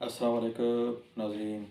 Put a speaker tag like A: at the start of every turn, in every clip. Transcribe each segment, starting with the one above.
A: السلام علیکم ناظرین،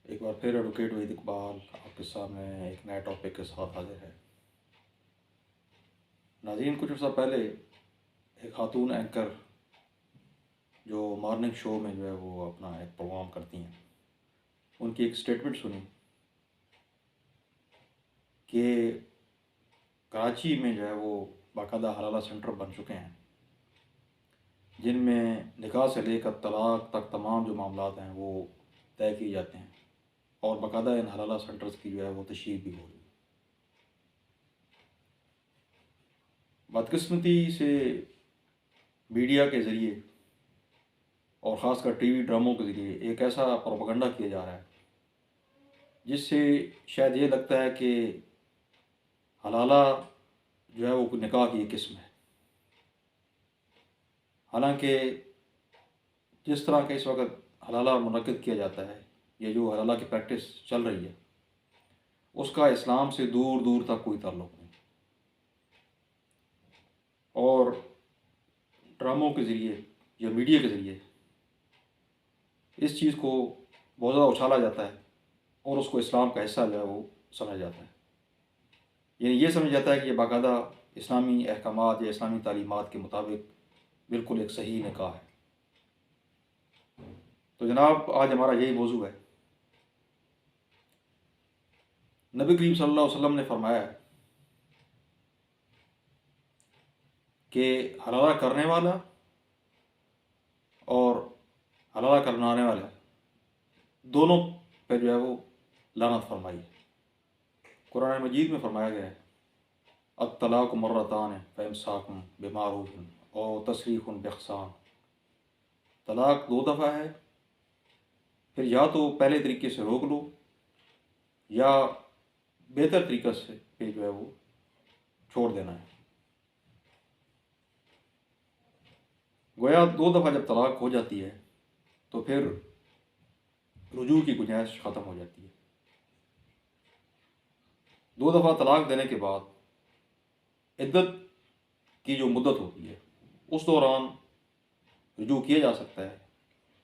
A: ایک بار پھر ایڈوکیٹ وحید اقبال آپ کے سامنے ایک نئے ٹاپک کے ساتھ حاضر ہے۔ ناظرین، کچھ عرصہ پہلے ایک خاتون اینکر جو مارننگ شو میں جو ہے وہ اپنا ایک پروگرام کرتی ہیں، ان کی ایک اسٹیٹمنٹ سنی کہ کراچی میں جو ہے وہ باقاعدہ حلالہ سینٹر بن چکے ہیں جن میں نکاح سے لے کر طلاق تک تمام جو معاملات ہیں وہ طے کیے جاتے ہیں، اور باقاعدہ ان حلالہ سینٹرز کی جو ہے وہ تشہیر بھی ہو رہی ہے۔ بدقسمتی سے میڈیا کے ذریعے اور خاص کر ٹی وی ڈراموں کے ذریعے ایک ایسا پروپیگنڈا کیا جا رہا ہے جس سے شاید یہ لگتا ہے کہ حلالہ جو ہے وہ نکاح کی ایک قسم ہے، حالانکہ جس طرح کا اس وقت حلالہ منعقد کیا جاتا ہے، یہ جو حلالہ کی پریکٹس چل رہی ہے، اس کا اسلام سے دور دور تک کوئی تعلق نہیں، اور ڈراموں کے ذریعے یا میڈیا کے ذریعے اس چیز کو بہت زیادہ اچھالا جاتا ہے اور اس کو اسلام کا حصہ جو ہے وہ سمجھا جاتا ہے، یعنی یہ سمجھا جاتا ہے کہ یہ باقاعدہ اسلامی احکامات یا اسلامی تعلیمات کے مطابق بالکل ایک صحیح نکاح ہے۔ تو جناب، آج ہمارا یہی موضوع ہے۔ نبی کریم صلی اللہ علیہ وسلم نے فرمایا ہے کہ حلالہ کرنے والا اور حلالہ کروانے والا دونوں پہ جو ہے وہ لعنت فرمائی ہے۔ قرآن مجید میں فرمایا گیا ہے الطلاق مرتان فامساک بمعروف او تسریح باحسان، طلاق 2 دفعہ ہے، پھر یا تو پہلے طریقے سے روک لو یا بہتر طریقہ سے پہ جو ہے وہ چھوڑ دینا ہے۔ گویا 2 دفعہ جب طلاق ہو جاتی ہے تو پھر رجوع کی گنجائش ختم ہو جاتی ہے۔ 2 دفعہ طلاق دینے کے بعد عدت کی جو مدت ہوتی ہے اس دوران رجوع کیا جا سکتا ہے،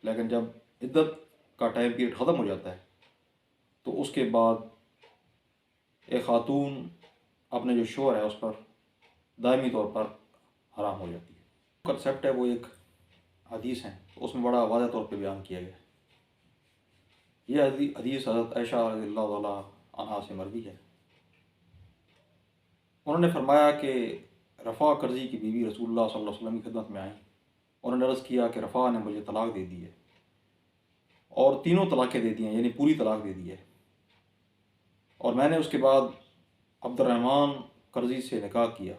A: لیکن جب عدت کا ٹائم پیریڈ ختم ہو جاتا ہے تو اس کے بعد ایک خاتون اپنے جو شوہر ہے اس پر دائمی طور پر حرام ہو جاتی ہے۔ کنسیپٹ ہے وہ ایک حدیث ہے، اس میں بڑا واضح طور پہ بیان کیا گیا ہے۔ یہ حدیث حضرت عائشہ رضی اللہ تعالیٰ عنہا سے مروی ہے۔ انہوں نے فرمایا کہ رفاع کرزی کی بیوی رسول اللہ صلی اللہ علیہ وسلم کی خدمت میں آئیں، انہوں نے عرض کیا کہ رفاع نے مجھے طلاق دے دی ہے، اور تینوں طلاقیں دے دی ہیں، یعنی پوری طلاق دے دی ہے، اور میں نے اس کے بعد عبد الرحمن کرزی سے نکاح کیا،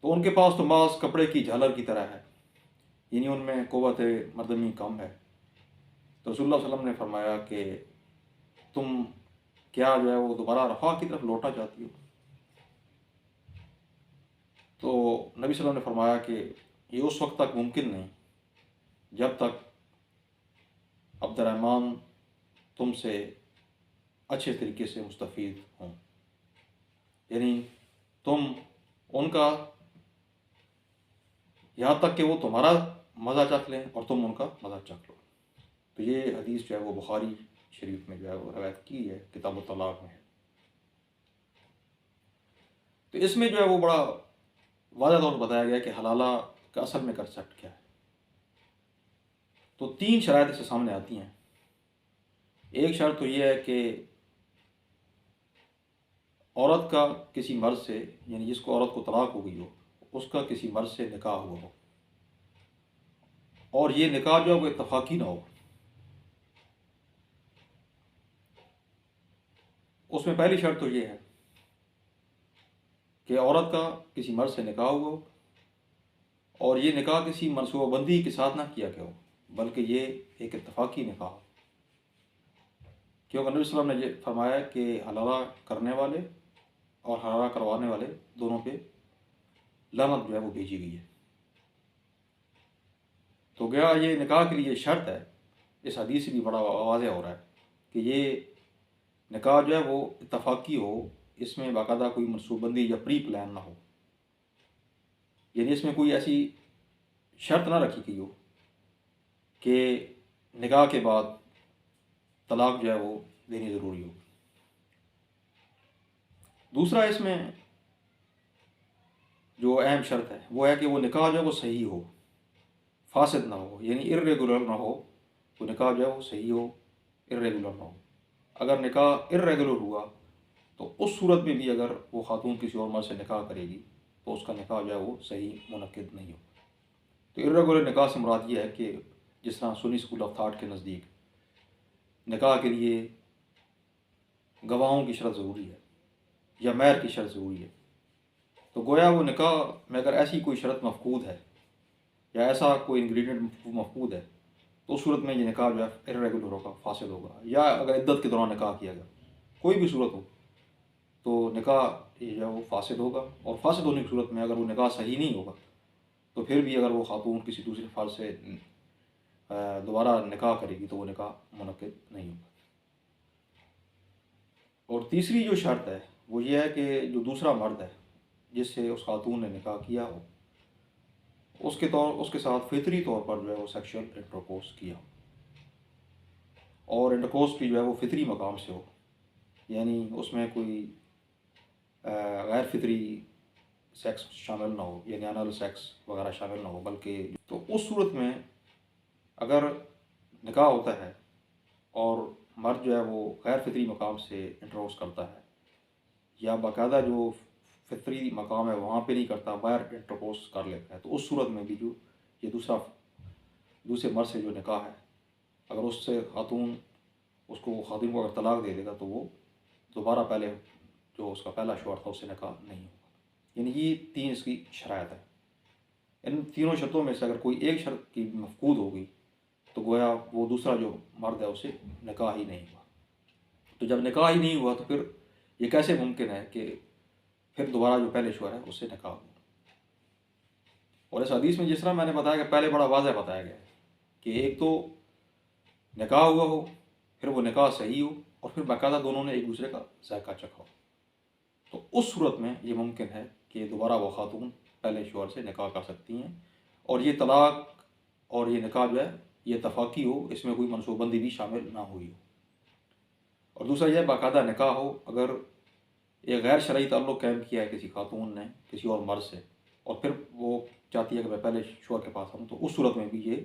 A: تو ان کے پاس تو محض کپڑے کی جھالر کی طرح ہے، یعنی ان میں قوت مردمی کم ہے۔ تو رسول اللہ صلی اللہ علیہ وسلم نے فرمایا کہ تم کیا جو ہے وہ دوبارہ رفاع کی طرف لوٹنا چاہتی ہو؟ تو نبی صلی اللہ علیہ وسلم نے فرمایا کہ یہ اس وقت تک ممکن نہیں جب تک عبد الرحمن تم سے اچھے طریقے سے مستفید ہوں، یعنی تم ان کا یہاں تک کہ وہ تمہارا مزہ چکھ لیں اور تم ان کا مزہ چکھ لو۔ تو یہ حدیث جو ہے وہ بخاری شریف میں جو ہے وہ روایت کی ہے، کتاب الطلاق میں ہے۔ تو اس میں جو ہے وہ بڑا واضح طور پر بتایا گیا کہ حلالہ کا اصل میں کنسیپٹ کیا ہے۔ تو 3 شرائط اس سے سامنے آتی ہیں۔ ایک شرط تو یہ ہے کہ عورت کا کسی مرد سے، یعنی جس کو عورت کو طلاق ہو گئی ہو، اس کا کسی مرد سے نکاح ہوا ہو، اور یہ نکاح جو ہے وہ اتفاقی نہ ہو۔ اس میں پہلی شرط تو یہ ہے کہ عورت کا کسی مرد سے نکاح ہوا ہو، اور یہ نکاح کسی منصوبہ بندی کے ساتھ نہ کیا گیا ہو، بلکہ یہ ایک اتفاقی نکاح ہو، کیونکہ نبی صلی اللہ علیہ وسلم نے یہ فرمایا کہ حلالہ کرنے والے اور حلالہ کروانے والے دونوں پہ لعنت جو ہے وہ بھیجی گئی ہے۔ تو گیا یہ نکاح کے لیے شرط ہے، اس حدیث سے بھی بڑا واضح ہو رہا ہے کہ یہ نکاح جو ہے وہ اتفاقی ہو، اس میں باقاعدہ کوئی منصوبہ بندی یا پری پلان نہ ہو، یعنی اس میں کوئی ایسی شرط نہ رکھی گئی ہو کہ نکاح کے بعد طلاق جو ہے وہ دینی ضروری ہو۔ دوسرا اس میں جو اہم شرط ہے وہ ہے کہ وہ نکاح جو ہے وہ صحیح ہو، فاسد نہ ہو، یعنی ارریگولر نہ ہو۔ تو نکاح جو ہے وہ صحیح ہو، ارریگولر نہ ہو۔ اگر نکاح ارریگولر ہوا تو اس صورت میں بھی اگر وہ خاتون کسی اور مرد سے نکاح کرے گی تو اس کا نکاح جو ہے وہ صحیح منعقد نہیں ہو۔ تو ارریگولر نکاح سے مراد یہ ہے کہ جس طرح سنی اسکول آف تھاٹ کے نزدیک نکاح کے لیے گواہوں کی شرط ضروری ہے یا مہر کی شرط ضروری ہے، تو گویا وہ نکاح میں اگر ایسی کوئی شرط مفقود ہے یا ایسا کوئی انگریڈینٹ مفقود ہے تو اس صورت میں یہ نکاح جو ہے ارریگولر ہوگا، فاسد ہوگا۔ یا اگر عدت کے دوران نکاح کیا گیا، کوئی بھی صورت ہو تو نکاح یہ جو ہے وہ فاسد ہوگا۔ اور فاسد ہونے کی صورت میں اگر وہ نکاح صحیح نہیں ہوگا تو پھر بھی اگر وہ خاتون کسی دوسرے فرد سے دوبارہ نکاح کرے گی تو وہ نکاح منعقد نہیں ہوگا۔ اور تیسری جو شرط ہے وہ یہ ہے کہ جو دوسرا مرد ہے جس سے اس خاتون نے نکاح کیا ہو اس کے ساتھ فطری طور پر جو ہے وہ سیکشل انٹرکورس کیا ہو، اور انٹرکورس بھی جو ہے وہ فطری مقام سے ہو، یعنی اس میں کوئی غیر فطری سیکس شامل نہ ہو، یعنی انل سیکس وغیرہ شامل نہ ہو، بلکہ تو اس صورت میں اگر نکاح ہوتا ہے اور مرد جو ہے وہ غیر فطری مقام سے انٹرکورس کرتا ہے یا باقاعدہ جو فطری مقام ہے وہاں پہ نہیں کرتا، باہر انٹرکورس کر لیتا ہے، تو اس صورت میں بھی جو یہ دوسرے مرد سے جو نکاح ہے اگر اس سے خاتون کو اگر طلاق دے دے گا تو وہ دوبارہ پہلے جو اس کا پہلا شوہر تھا اس سے نکاح نہیں ہوگا۔ یعنی یہ تین اس کی شرائط ہے۔ ان تینوں شرطوں میں سے اگر کوئی ایک شرط کی مفقود ہوگی تو گویا وہ دوسرا جو مرد ہے اسے نکاح ہی نہیں ہوا۔ تو جب نکاح ہی نہیں ہوا تو پھر یہ کیسے ممکن ہے کہ پھر دوبارہ جو پہلے شوہر ہے اس سے نکاح ہو؟ اور اس حدیث میں جس طرح میں نے بتایا کہ پہلے بڑا واضح بتایا گیا ہے کہ ایک تو نکاح ہوا ہو، پھر وہ نکاح صحیح ہو، اور پھر باقاعدہ دونوں نے ایک دوسرے کا ذائقہ چکھا ہو، تو اس صورت میں یہ ممکن ہے کہ دوبارہ وہ خاتون پہلے شوہر سے نکاح کر سکتی ہیں، اور یہ طلاق اور یہ نکاح جو ہے یہ اتفاقی ہو، اس میں کوئی منصوبہ بندی بھی شامل نہ ہوئی ہو۔ اور دوسرا یہ باقاعدہ نکاح ہو، اگر ایک غیر شرعی تعلق قائم کیا ہے کسی خاتون نے کسی اور مرد سے اور پھر وہ چاہتی ہے کہ میں پہلے شوہر کے پاس آؤں، تو اس صورت میں بھی یہ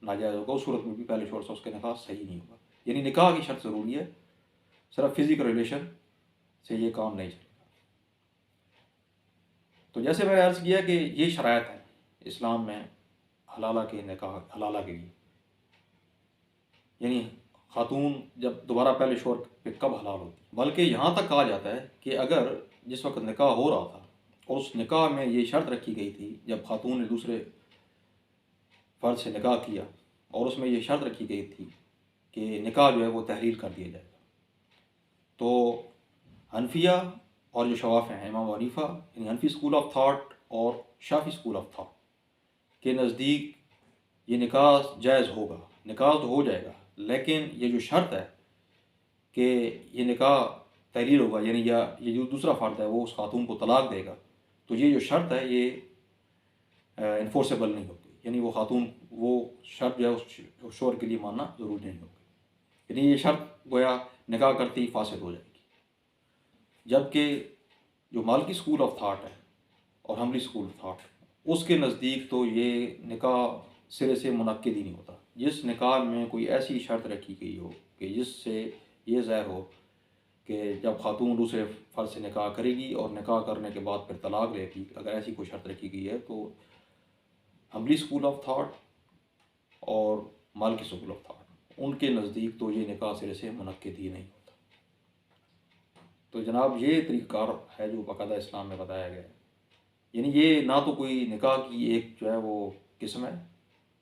A: ناجائز ہوگا، اس صورت میں بھی پہلے شوہر سے اس کے نکاح صحیح نہیں ہوگا۔ یعنی نکاح کی شرط ضروری ہے، صرف فزیکل ریلیشن سے یہ کام نہیں چلے گا۔ تو جیسے میں نے عرض کیا کہ یہ شرائط ہیں اسلام میں حلالہ کے نکاح حلالہ کے لیے، یعنی خاتون جب دوبارہ پہلے شوہر پہ کب حلال ہوتی ہے، بلکہ یہاں تک کہا جاتا ہے کہ اگر جس وقت نکاح ہو رہا تھا اور اس نکاح میں یہ شرط رکھی گئی تھی، جب خاتون نے دوسرے فرد سے نکاح کیا اور اس میں یہ شرط رکھی گئی تھی کہ نکاح جو ہے وہ تحلیل کر دیا جائے گا، تو حنفیہ اور جو شوافع ہیں امام حنیفہ یعنی حنفی اسکول آف تھاٹ اور شافعی اسکول آف تھاٹ کے نزدیک یہ نکاح جائز ہوگا، نکاح تو ہو جائے گا، لیکن یہ جو شرط ہے کہ یہ نکاح تحلیل ہوگا، یعنی یہ جو دوسرا فرد ہے وہ اس خاتون کو طلاق دے گا، تو یہ جو شرط ہے یہ انفورسیبل نہیں ہوگی، یعنی وہ خاتون وہ شرط جو ہے اس شوہر کے لیے ماننا ضروری نہیں ہوگی، یعنی یہ شرط گویا نکاح کرتی ہی فاسد ہو جائے گی۔ جبکہ جو مالکی اسکول آف تھاٹ ہے اور حنبلی اسکول آف تھاٹ اس کے نزدیک تو یہ نکاح سرے سے منعقد ہی نہیں ہوتا۔ جس نکاح میں کوئی ایسی شرط رکھی گئی ہو کہ جس سے یہ ظاہر ہو کہ جب خاتون دوسرے فرد سے نکاح کرے گی اور نکاح کرنے کے بعد پھر طلاق لے گی، اگر ایسی کوئی شرط رکھی گئی ہے تو حنبلی اسکول آف تھاٹ اور مالکی اسکول آف تھاٹ ان کے نزدیک تو یہ نکاح سرے سے منعقد ہی نہیں ہوتا۔ تو جناب یہ طریقہ کار ہے جو باقاعدہ اسلام میں بتایا گیا ہے، یعنی یہ نہ تو کوئی نکاح کی ایک جو ہے وہ قسم ہے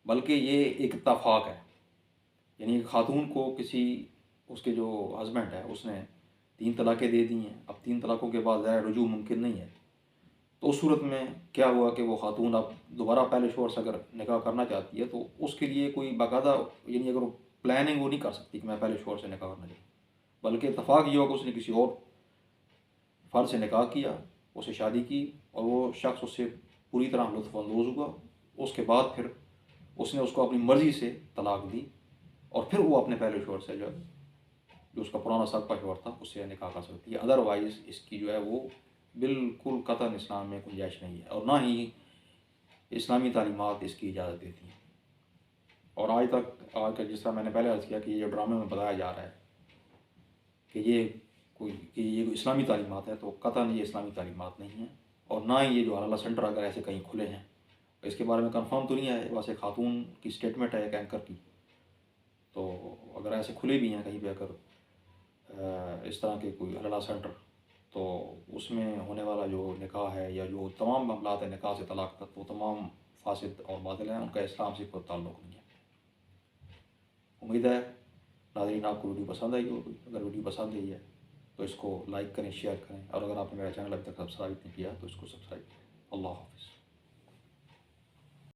A: بلکہ یہ ایک اتفاق ہے، یعنی خاتون کو کسی اس کے جو ہسبینڈ ہے اس نے 3 طلاقیں دے دی ہیں، اب 3 طلاقوں کے بعد ظاہر رجوع ممکن نہیں ہے، تو اس صورت میں کیا ہوا کہ وہ خاتون اب دوبارہ پہلے شوہر سے اگر نکاح کرنا چاہتی ہے تو اس کے لیے کوئی باقاعدہ یعنی اگر پلاننگ وہ نہیں کر سکتی کہ میں پہلے شوہر سے نکاح کرنا چاہوں، بلکہ اتفاق یہ ہوا کہ اس نے کسی اور فرد سے نکاح کیا، اسے شادی کی اور وہ شخص اس سے پوری طرح لطف اندوز ہوا، اس کے بعد پھر اس نے اس کو اپنی مرضی سے طلاق دی اور پھر وہ اپنے پہلے شوہر سے جو اس کا پرانا سابقہ شوہر تھا اس سے نکاح کر سکتی ہے. ادروائز اس کی جو ہے وہ بالکل قطعاً اسلام میں گنجائش نہیں ہے، اور نہ ہی اسلامی تعلیمات اس کی اجازت دیتی ہیں. اور آج کا جس طرح میں نے پہلے عرض کیا کہ یہ جو ڈرامے میں بتایا جا رہا ہے کہ یہ اسلامی تعلیمات ہے، تو قطعاً یہ اسلامی تعلیمات نہیں ہیں. اور نہ ہی یہ جو حلالہ سینٹر اگر ایسے کہیں کھلے ہیں، اس کے بارے میں کنفرم تو نہیں ہے، ویسے خاتون کی اسٹیٹمنٹ ہے ایک اینکر کی، تو اگر ایسے کھلے بھی ہیں کہیں پہ اگر اس طرح کے کوئی حلالہ سینٹر، تو اس میں ہونے والا جو نکاح ہے یا جو تمام معاملات ہیں نکاح سے طلاق تک، وہ تمام فاسد اور باطل ہیں، ان کا اسلام سے کوئی تعلق نہیں ہے. امید ہے ناظرین آپ کو ویڈیو پسند آئی ہوگی. اگر ویڈیو پسند آئی ہے تو اس کو لائک کریں، شیئر کریں، اور اگر آپ نے میرا چینل ابھی تک سبسکرائب نہیں کیا تو اس کو سبسکرائب کریں. اللہ حافظ.